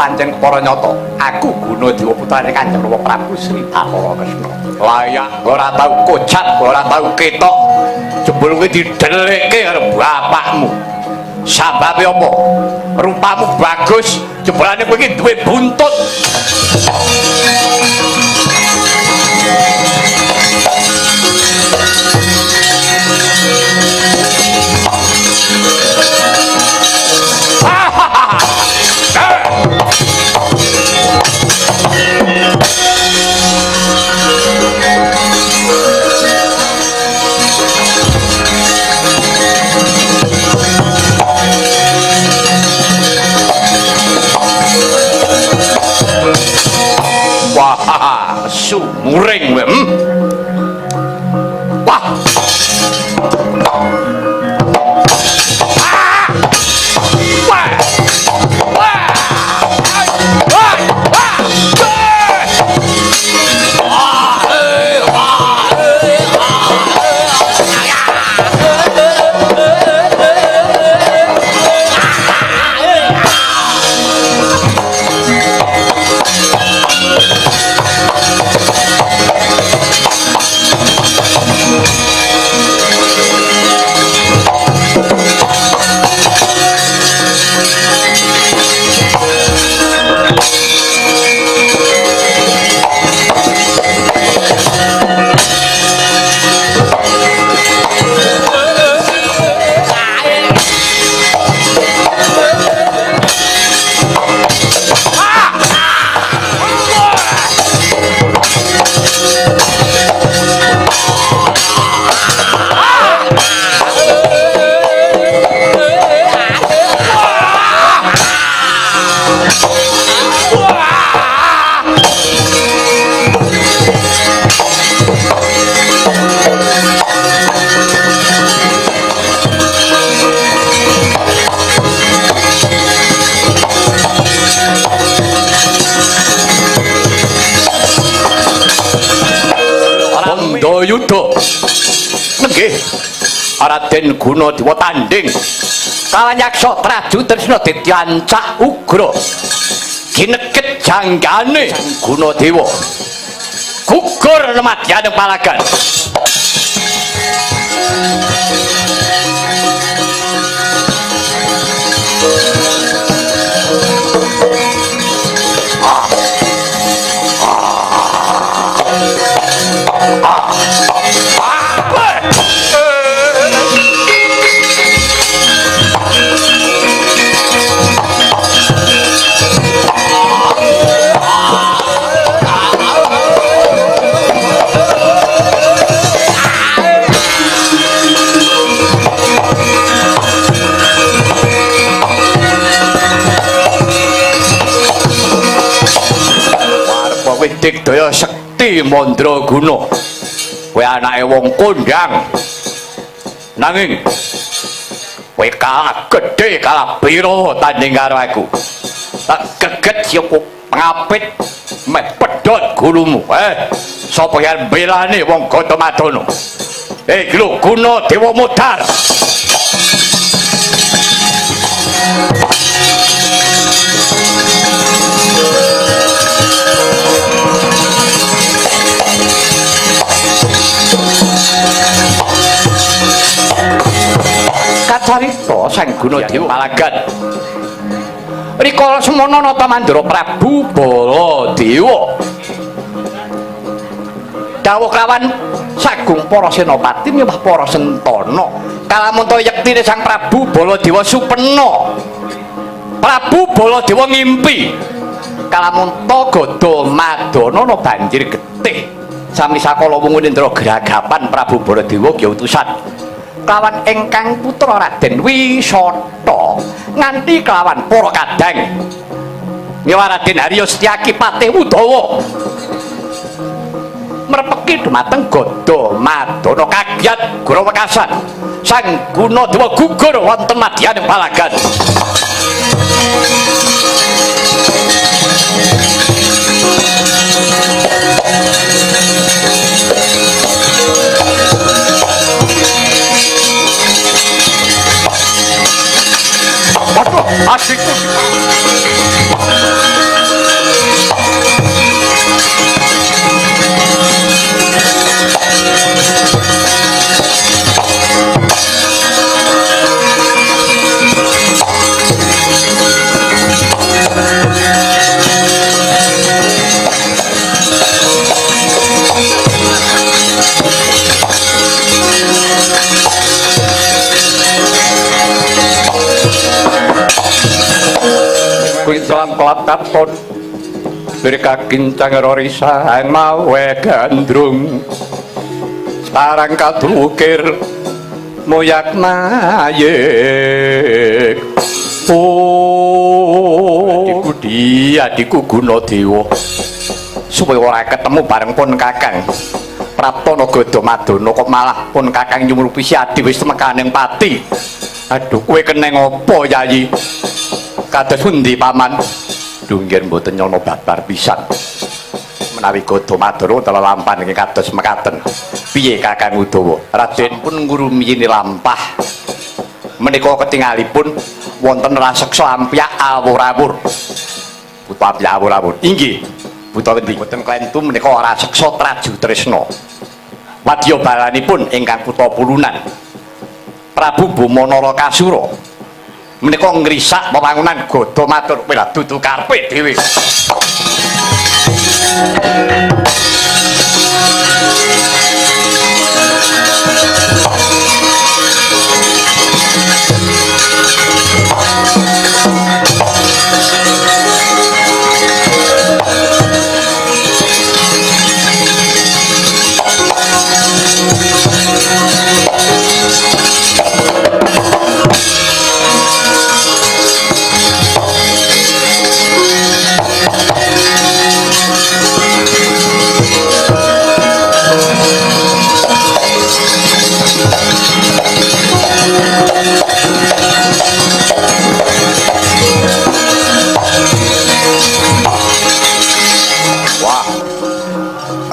pancen para nyata aku Gunadewa putrane Kanjeng Rama Prabu Sri Bathara Kresna layak ora tau kocat ora tau ketok jebul kowe didelikke karo bapakmu sababe apa rupamu bagus jebulane kowe iki duwe buntut wah sumuring wah Yudha nggih Raden Gunadewa tanding kalawan yaksa Traju Tresna dityancak ugra gineket janggane Gunadewa gugur remadyaning palagan Dik daya sekti Mandraguna kowe anake wong kondang nanging kowe kalah gedhe kalah pira tanding karo aku tak geget siku ngapit meh pedhot gulumu sapa yang belane wong Gatamadana lho Gunadewa modar kacarita Sang Gunadewa palagan rikala semana nata Mandura Prabu Baladewa dawuh kawan sagung para senopati nyembah para sentana kalamun to yektine Sang Prabu Baladewa supena Prabu Baladewa ngimpi kalamun to Gadamadana banjir getih sami sakala wungu Indra geragapan Prabu Baladewa ya utusan kelawan ingkang putra Raden Wisata nganti kelawan para kadang nyawa Raden Harya Setyaki Patih Udawa merpeki dumateng Gadamadana kagiat gura wekasan Sang Gunadewa gugur wonten madyaning palagan asik klataton berkakincang rorisang mawe gandrung sarang kadukir moyak nayek adikku dia adikku Gunadewa supaya ora ketemu bareng pun kakang Prapta Nagada Madana kok malah pun kakang nyumurupi si adi wis temekaning pati. Aduh kowe keneng apa Yayi kados pundi paman dunggir mboten nyono babar pisan menawi Gada Madana tela lampan nggih kados mekaten piye kakang Udawa Raden pun ngurumiyini lampah menika ketingalipun wonten raseksa ampyak awur-awur putra ampyak awur-awur inggih buta endi boten klentu menika raseksa Traju Tresna wadya balanipun ingkang putra pulunan Prabu Bomanara Kasura menika ngrisak wewangunan Gada Madana kowe dudu karepe dhewe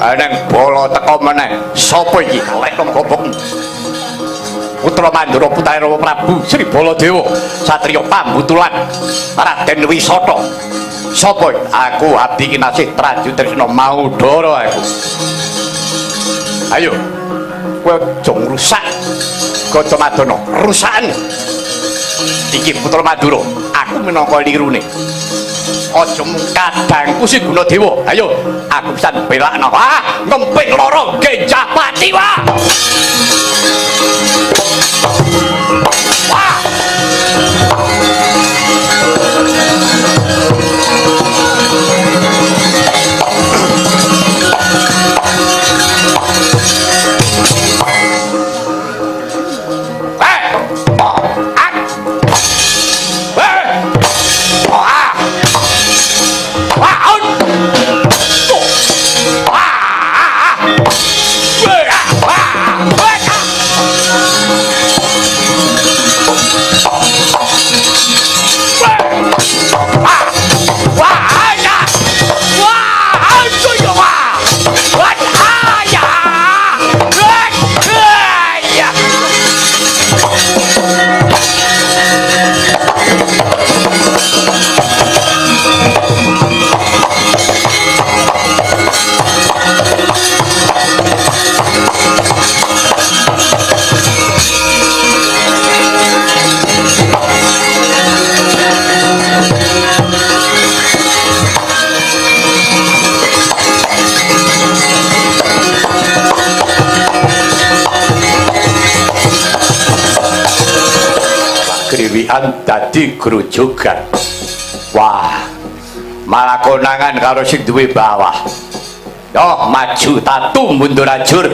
Neng bala teka meneh sapa iki kalek gobok putra Mandura putra Prabu Sri Baladewa satriya pambutulan Raden Wisata sapa aku abdi kinasih Traju Tresna Maudara aku ayo kowe aja ngrusak Gada Madana rusakan iki putra Mandura aku minangka lirune aja kadangku si Gunadewa ayo aku pisan belakno ngemping loro genjah pati wah kriwikan dadi grojogan wah malah konangan karo sing duwe bawah yo maju tatu mundur ajur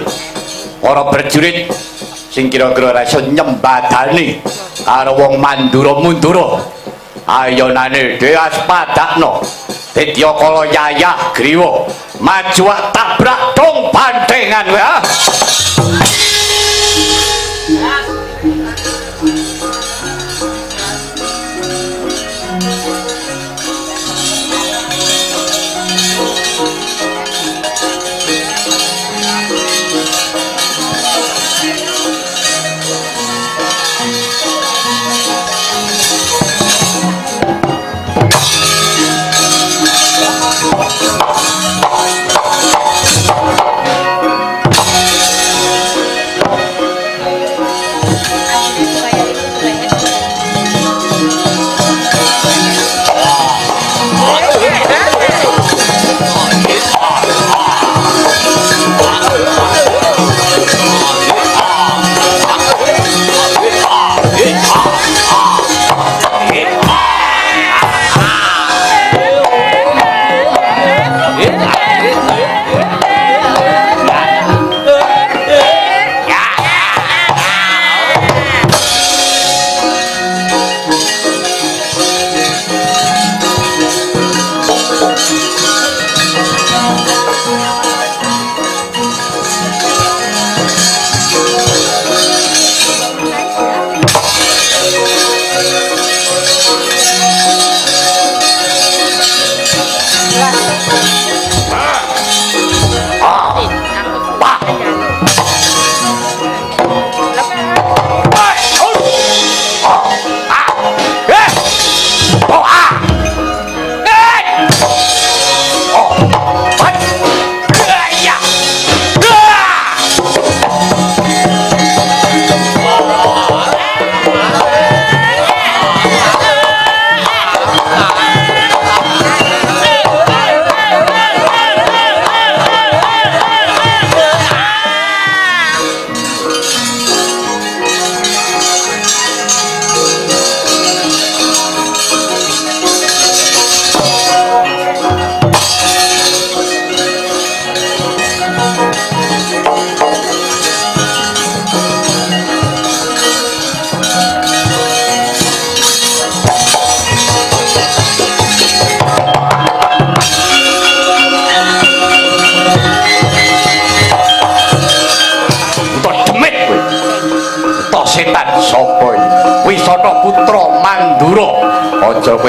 para prajurit sing kira-kira ora iso nyembadani karo wong Mandura mundura ayonane Dewas Padakna Dedya Kala Yayah Griwa maju tabrak dong bandengan kowe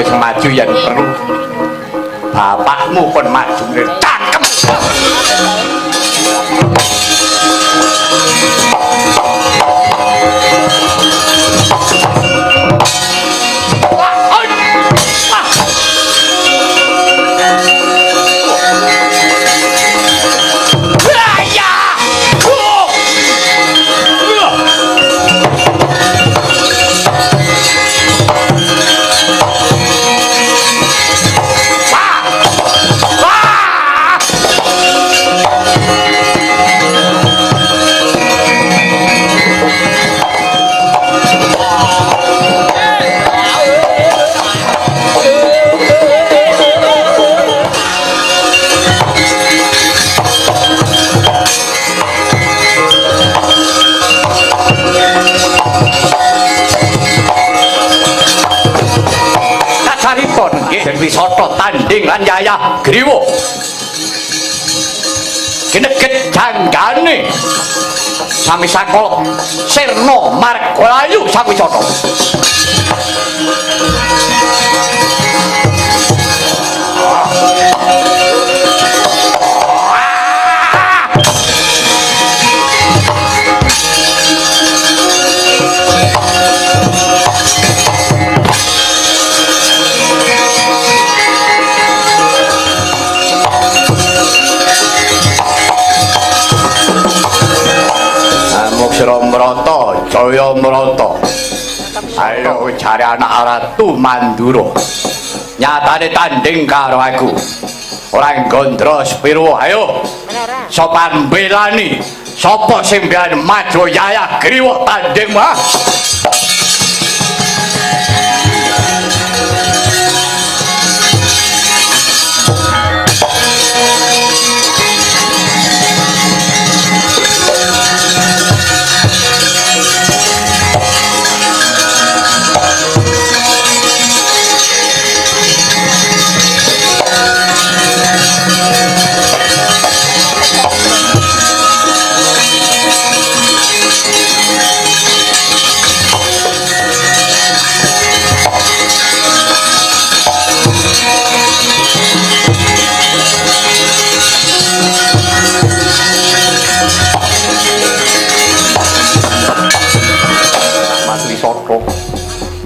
wis maju yen perlu. Bapakmu kon maju cangkem. Wisata tanding lan yayah griwa kineket janggane sami sakala sirna margalayu sawisata Mrata Jaya Mrata ayo cari anak Ratu Mandura nyatane tanding karo aku ora gondro sepiro ayo sopan belani sapa sing mbiyen maju yayah griwa tanding mah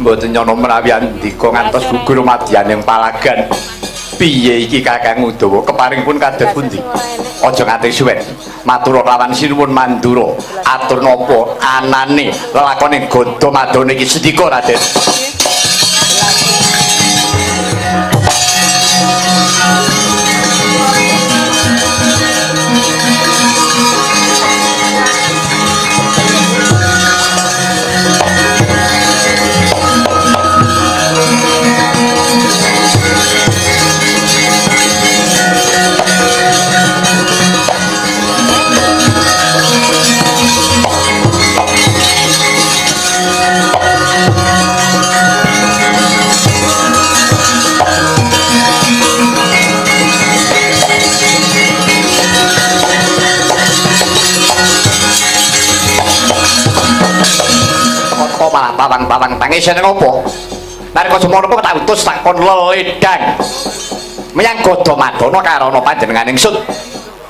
mboten nyono menawi andika ngantos gugur madyaning palagan piye iki Kakang Udawa keparing pun kados pundi aja nganti suwen matur lawan sinuwun Mandura atur napa anane lelakone Ganda Madana iki sedika Raden malah pawang-pawang tangisane ngopo narika semono kok tak utus tak kon leledang menyang Ganda Madana karana panjenengan ingsun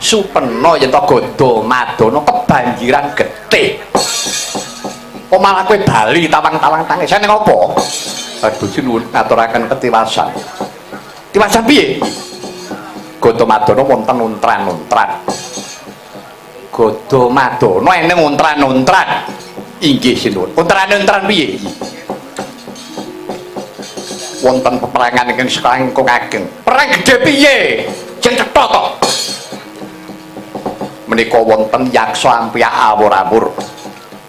supena yen to Ganda Madana kebanjiran getih kok malah kowe bali tawang-tawang tangisane ngopo aduh sinuwun ngaturaken ketiwasan tiwasan piye Ganda Madana wonten untran-untran Ganda Madana ene untran-untran inggih sinuwun untran-untran piye wonten peperangan ingkang selangkung ageng perang gedhe piye sing cetha to menika wonten yaksa ampyak awur-awur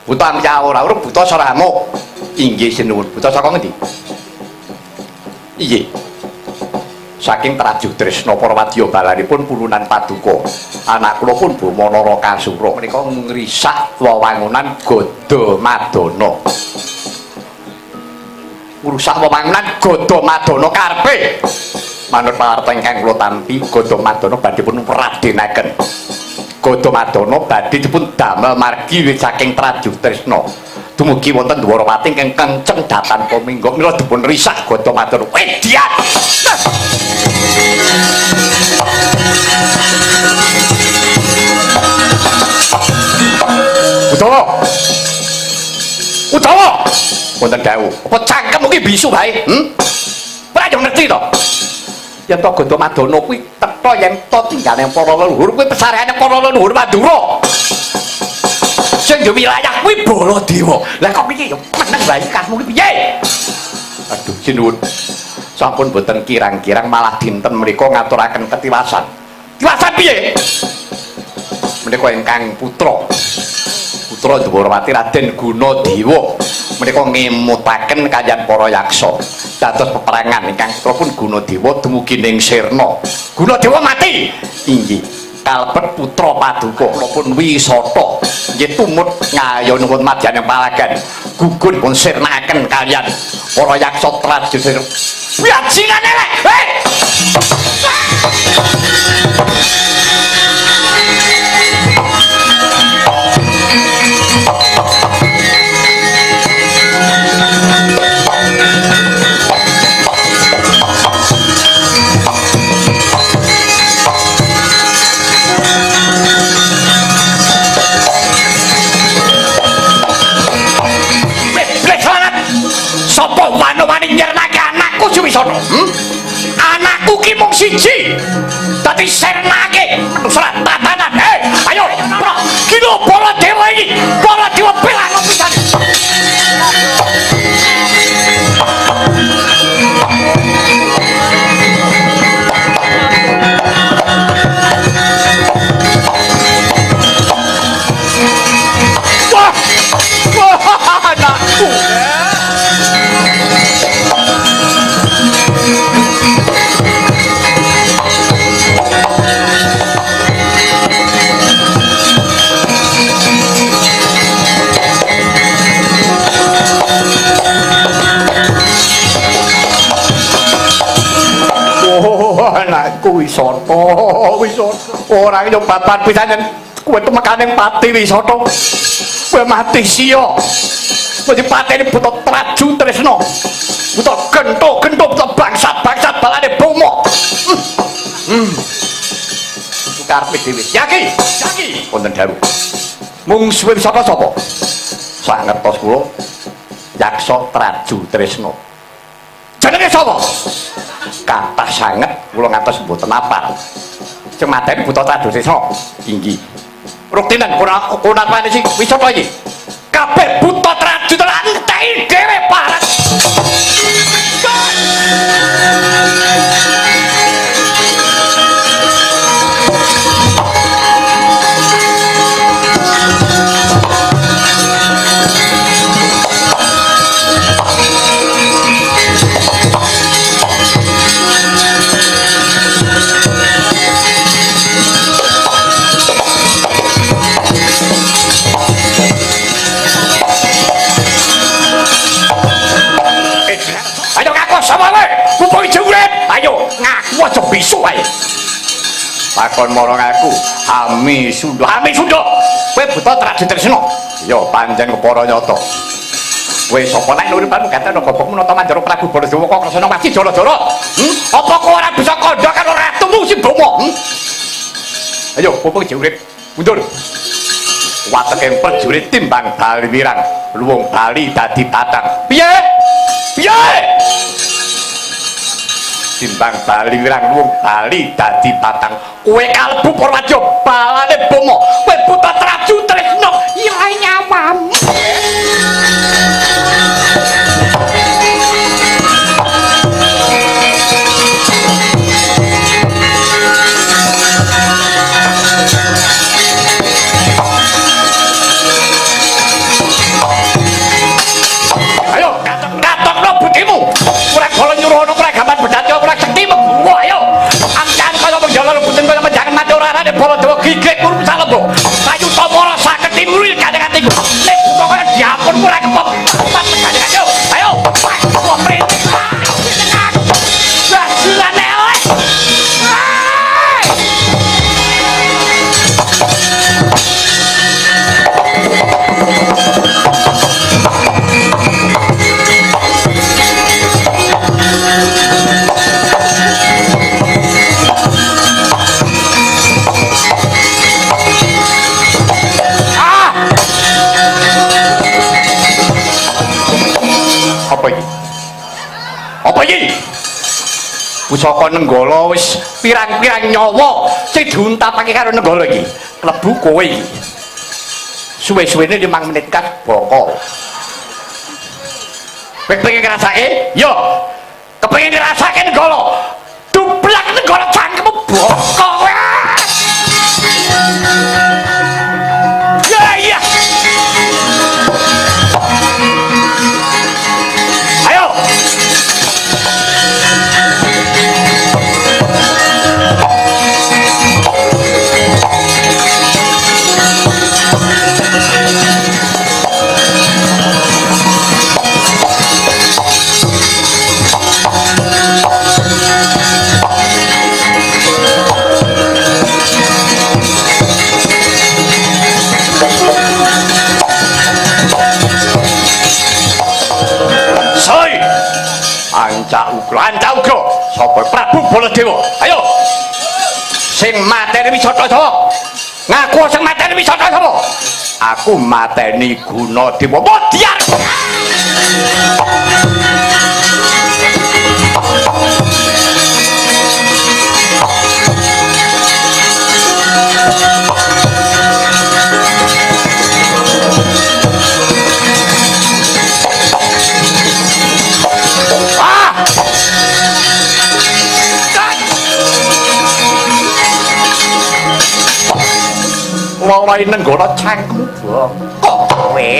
buta ampyak awur-awur buta saramuk inggih sinuwun buta saka ngendi iye saking Trajutresna Parawadya balanipun pulunan paduka anak kula pun Bama Narakasura menika ngrisak wewangunan Ganda Madana ngrusak wewangunan Ganda Madana karepe manut pawarta ingkang kula tampi Ganda Madana badhe pun radenaken Ganda Madana badhe dipun damel margi saking Trajutresna dumugi wonten Dwarawati ingkang kenceng datan paminggo mila dipun risah gada matur edian. Udawa wonten dawuh apa cangkem iki bisu bae ora yo ngerti to yen to Ganda Madana kuwi teka yen to tinggale para leluhur kuwi pesareane para leluhur Madura sing yo wilayah kuwi Baladewa lah kok iki yo meneng bae kasmu ki piye aduh sinuwun sampun boten kirang-kirang malah dinten mriku ngaturaken ketiwasan piye menika ingkang putra Dwarawati Raden Gunadewa menika ngemutaken kaliyan para yaksa dados peperangan ingkang putra pun Gunadewa dumugi ning Sirna Gunadewa mati inggih kalebet putra paduka kula pun Wisata nggih tumut ngayon nuwun madyan ing palagan gugun pun sirnakaken kaliyan para yaksa trajurit bajingan elek sapa wani nyernake anakku Suwisana anakku ki mung siji dadi sernake surat tatanan ayo kilo Baladewa iki Baladewa pelang pisan wah anakku anakku Wisata ora yo papat pisan kowe temekaning pati Wisata kowe mati sia kowe dipateni buta traju tresna buta gento buta bangsat balane bomo karepe dhewe yaki wonten dawuh mungsuhe sapa sak ngertos kula yaksa traju tresna jenenge sapa kathah sanget kula ngantos mboten apal sing mateni buta traju tresna inggih ruktinan ora pane sing Wisata iki kabeh buta traju tenan entek dhewe parat ayo ngaku aja bisu ae takon marang aku Ami Sunda kowe buta traju tresna ya pancen kepara nyata kowe sapa nek uripanmu gaten gobokmu nata manjara Prabu Baladewa kok kresna mati jala-jala apa kowe ora bisa kandha karo ratumu sing bomo ayo popong jurit mundur wateke prajurit timbang bali wirang luwung bali dadi tatang piye timbang bali wirang luwung bali dadi patang kowe kalbu Purwadya balane bomo kowe buta traju tresna ya nyawamu ayo katokno butimu ora kala nyuruhno ora gambar bedhatya ora sekti menggo ayo angkan kaya menjalur buten kaya menjangan mati ora arane Baladewa gigik kurung salembo ayu tamara saged timuri kadang-kadang nek buka kaya diampun ora kepop ayo kok perintah basilane elek saka Nenggala wis pirang-pirang nyawa sing diuntapake karo Nenggala iki klebu kowe iki suwe-suwene 5 menit kas bokol pengen ngrasake yo kepengin dirasake Nenggala dublak Nenggala cangkemmu bokol ya iya ayo Ancak uga sapa Prabu Baladewa ayo sing mateni Wisata sapa ngaku sing mateni Wisata sapa aku mateni Gunadewa Modyar Wawahe Nenggala cangkemmu kok kowe